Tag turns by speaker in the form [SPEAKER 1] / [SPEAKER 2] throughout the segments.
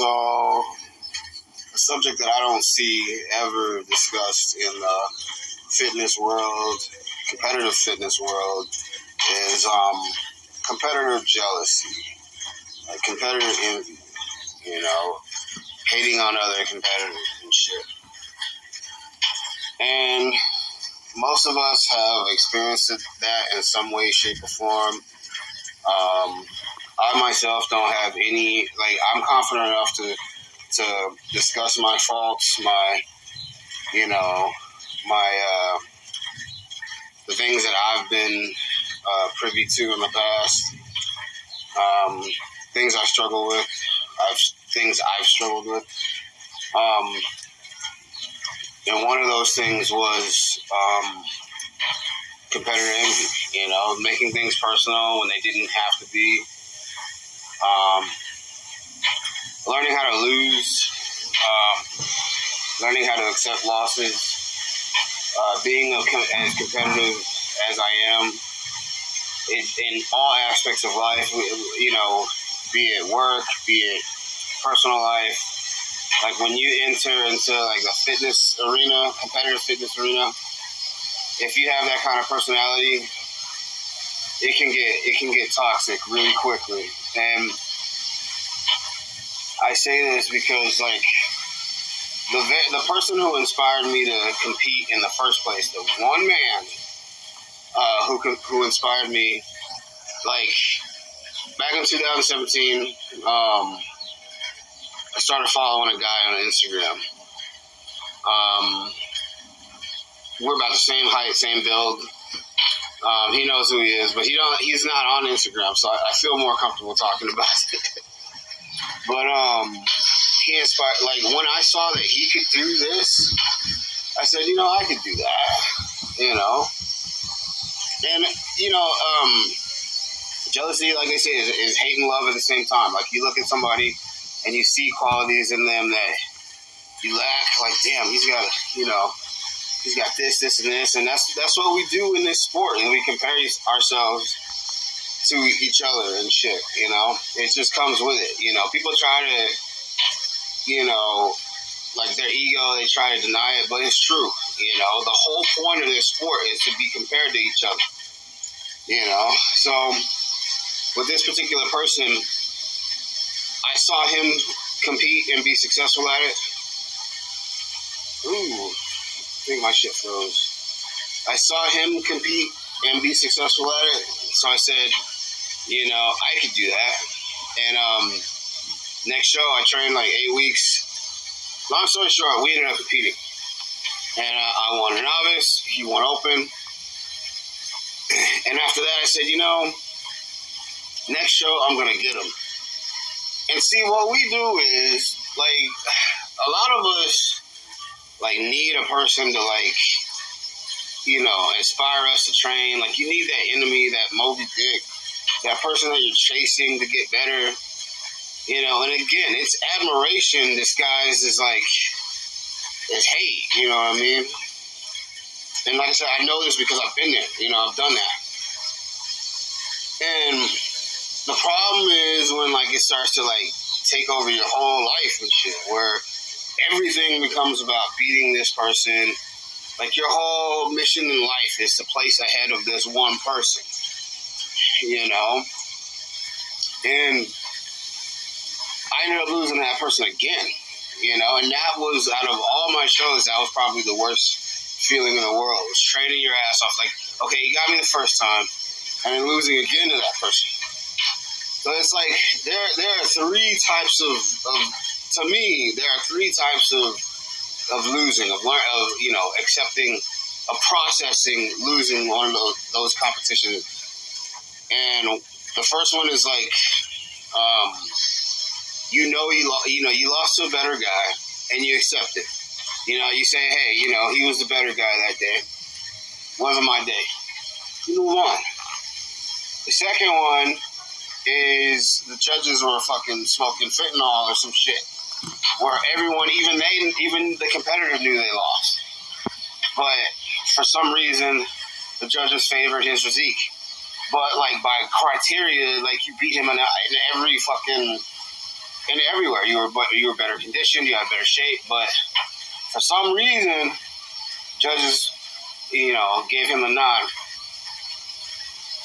[SPEAKER 1] So, a subject that I don't see ever discussed in the fitness world, competitive fitness world, is competitor jealousy, like competitor envy, hating on other competitors and shit. And most of us have experienced that in some way, shape, or form. I myself don't have any, I'm confident enough to discuss my faults, the things that I've been privy to in the past, things I struggle with, things I've struggled with. And one of those things was competitor envy, making things personal when they didn't have to be. Learning how to lose, learning how to accept losses, being as competitive as I am in all aspects of life, be it work, be it personal life. Like when you enter into like a fitness arena, competitive fitness arena, if you have that kind of personality, it can get toxic really quickly. And I say this because the person who inspired me to compete in the first place, the one man who inspired me, back in 2017, I started following a guy on Instagram. We're about the same height, same build. He knows who he is, but he's not on Instagram, so I feel more comfortable talking about it. But he inspired, when I saw that he could do this, I said, I could do that, And, jealousy, like I say, is hate and love at the same time. Like, you look at somebody and you see qualities in them that you lack, damn, he's got this, and this, and that's what we do in this sport, and we compare ourselves to each other and shit, It just comes with it, People try to, their ego, they try to deny it, but it's true, The whole point of this sport is to be compared to each other, So, with this particular person, I saw him compete and be successful at it. Ooh, I think my shit froze. I saw him compete and be successful at it, so I said, I could do that. And next show, I trained 8 weeks. Long story short, we ended up competing. And I won a novice, he won open. And after that, I said, next show, I'm going to get him. And see, what we do is, a lot of us, need a person to, inspire us to train. You need that enemy, that Moby Dick, that person that you're chasing to get better. And again, it's admiration disguised as, as hate, you know what I mean? And like I said, I know this because I've been there, I've done that. And the problem is when, it starts to, take over your whole life and shit, where everything becomes about beating this person. Your whole mission in life is to place ahead of this one person, And I ended up losing that person again, and that was, out of all my shows, that was probably the worst feeling in the world. It was training your ass off. Okay, you got me the first time, and then losing again to that person. So it's there are three types of to me, there are three types of losing, of accepting, of processing losing one of those competitions. And the first one is you lost to a better guy, and you accept it. You say, hey, he was the better guy that day. Wasn't my day. You move on. The second one is the judges were fucking smoking fentanyl or some shit, where everyone, even the competitor knew they lost. But for some reason, the judges favored his physique. But by criteria, you beat him in every fucking and everywhere you were better conditioned, you had better shape, but for some reason, judges, gave him a nod.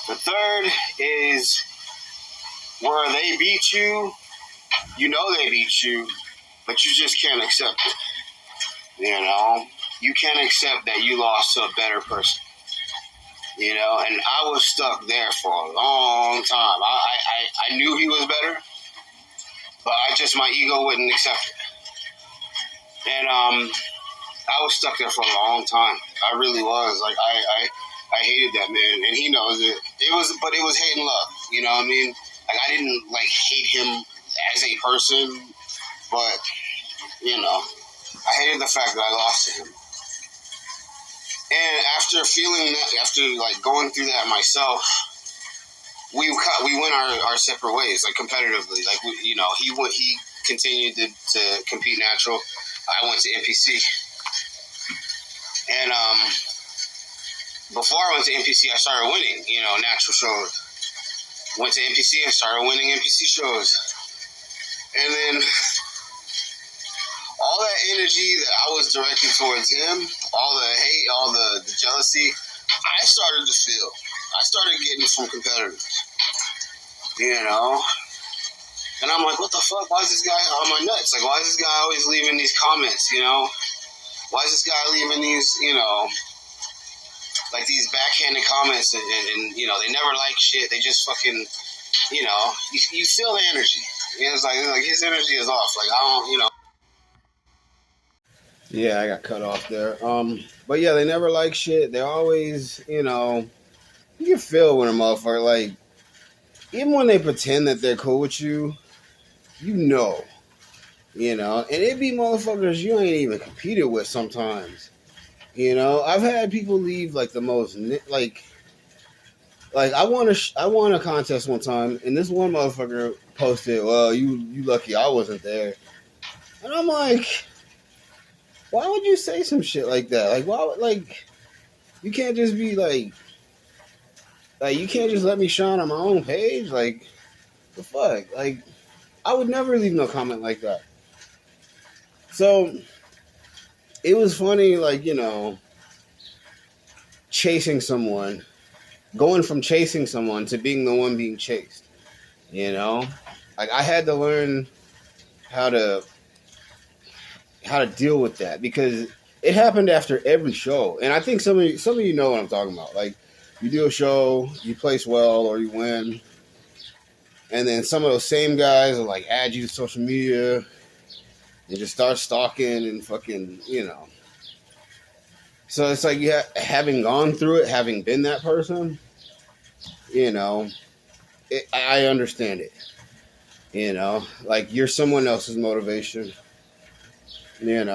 [SPEAKER 1] The third is where they beat you, they beat you, but you just can't accept it. You can't accept that you lost to a better person. And I was stuck there for a long time. I knew he was better, but my ego wouldn't accept it. And I was stuck there for a long time. I really was. Like, I hated that man, and he knows it. But it was hate and love. You know what I mean? Like, I didn't, hate him as a person, but, I hated the fact that I lost to him. And after feeling that, after, going through that myself, we went our separate ways, competitively. He continued to compete natural. I went to NPC. And before I went to NPC, I started winning, natural shows. Went to NPC and started winning NPC shows. And then all that energy that I was directing towards him, all the hate, all the jealousy, I started to feel. I started getting from competitors, And I'm like, what the fuck? Why is this guy on my nuts? Why is this guy always leaving these comments, Why is this guy leaving these, these backhanded comments and they never like shit. They just fucking, you feel the energy. It's like his energy is off. I don't. Yeah, I got cut off there. But yeah, they never like shit. They always, you can feel when a motherfucker, even when they pretend that they're cool with you, and it be motherfuckers you ain't even competed with sometimes. I've had people leave the most I won a contest one time, and this one motherfucker posted, "Well, you lucky I wasn't there," and I'm like, why would you say some shit like that? Why would you can't just be you can't just let me shine on my own page? The fuck? I would never leave no comment like that. So it was funny, chasing someone, going from chasing someone to being the one being chased. I had to learn how to deal with that, because it happened after every show. And I think some of you know what I'm talking about. You do a show, you place well or you win, and then some of those same guys will add you to social media and just start stalking and fucking, So it's having gone through it, having been that person, I understand it. You're someone else's motivation, And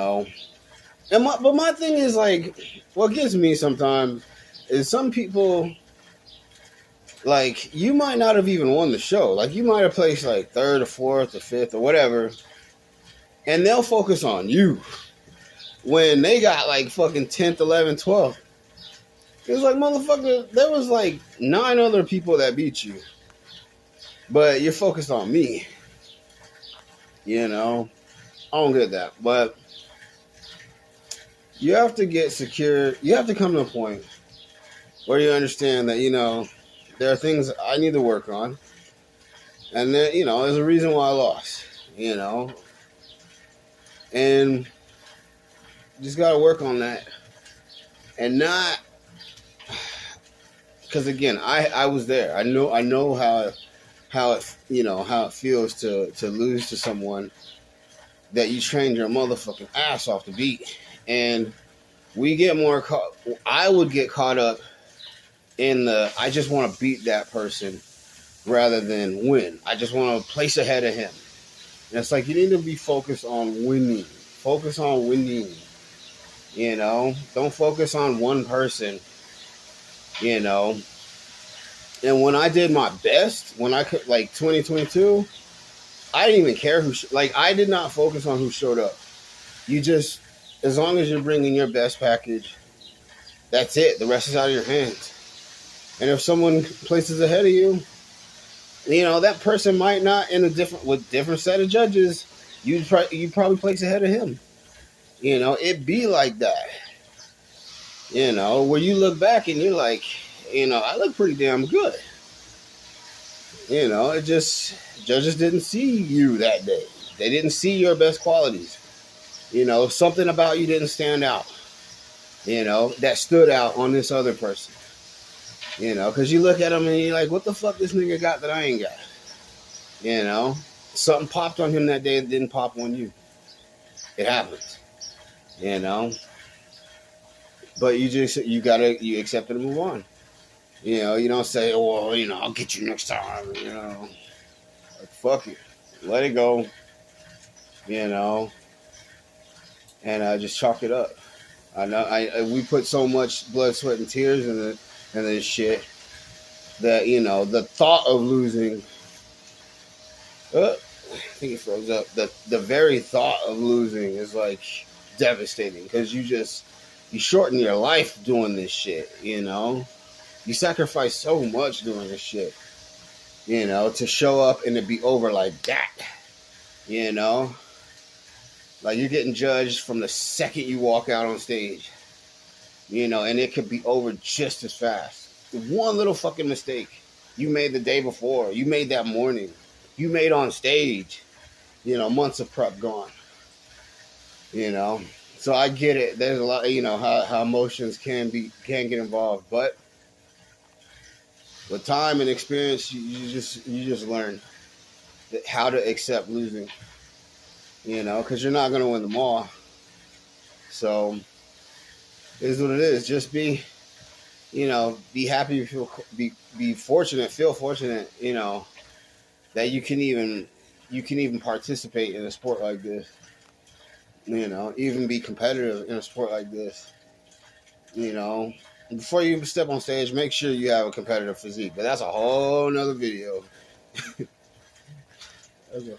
[SPEAKER 1] my thing is, what gets me sometimes is some people, you might not have even won the show. You might have placed, third or fourth or fifth or whatever, and they'll focus on you when they got, fucking 10th, 11th, 12th. It's motherfucker, there was, 9 other people that beat you, but you're focused on me. I don't get that, but you have to get secure. You have to come to a point where you understand that, there are things I need to work on. And then, there's a reason why I lost, And just got to work on that. And not, because again, I was there. I know how it feels to lose to someone that you trained your motherfucking ass off to beat. And I would get caught up in I just want to beat that person rather than win. I just want to place ahead of him. And it's you need to be focused on winning. Focus on winning. Don't focus on one person. And when I did my best, when I could, 2022, I didn't even care who, I did not focus on who showed up. You just, as long as you're bringing your best package, that's it. The rest is out of your hands. And if someone places ahead of you, You know, that person might not in a different with different set of judges. You probably place ahead of him. You know, it be like that. You know, where you look back and you're like, you know, I look pretty damn good. You know, it just judges didn't see you that day. They didn't see your best qualities. You know, something about you didn't stand out. You know, that stood out on this other person. You know, because you look at him and you're like, what the fuck this nigga got that I ain't got? You know, something popped on him that day that didn't pop on you. It happens. You know, but you accept it and move on. You know, you don't say, oh, well, you know, I'll get you next time. You know, like, fuck it, let it go. You know, and just chalk it up. I know we put so much blood, sweat, and tears in this shit that you know the thought of losing. I think it froze up. The very thought of losing is like devastating because you shorten your life doing this shit. You know, you sacrifice so much doing this shit. You know, to show up and to be over like that. You know, like you're getting judged from the second you walk out on stage. You know, and it could be over just as fast. One little fucking mistake you made the day before, you made that morning, you made on stage. You know, months of prep gone. You know, so I get it. There's a lot, you know, how emotions can get involved, but with time and experience, you just learn how to accept losing. You know, because you're not going to win them all. So it is what it is. Just be, you know, be happy, be fortunate, feel fortunate. You know that you can even participate in a sport like this. You know, even be competitive in a sport like this. You know, before you step on stage, make sure you have a competitive physique. But that's a whole nother video. Okay.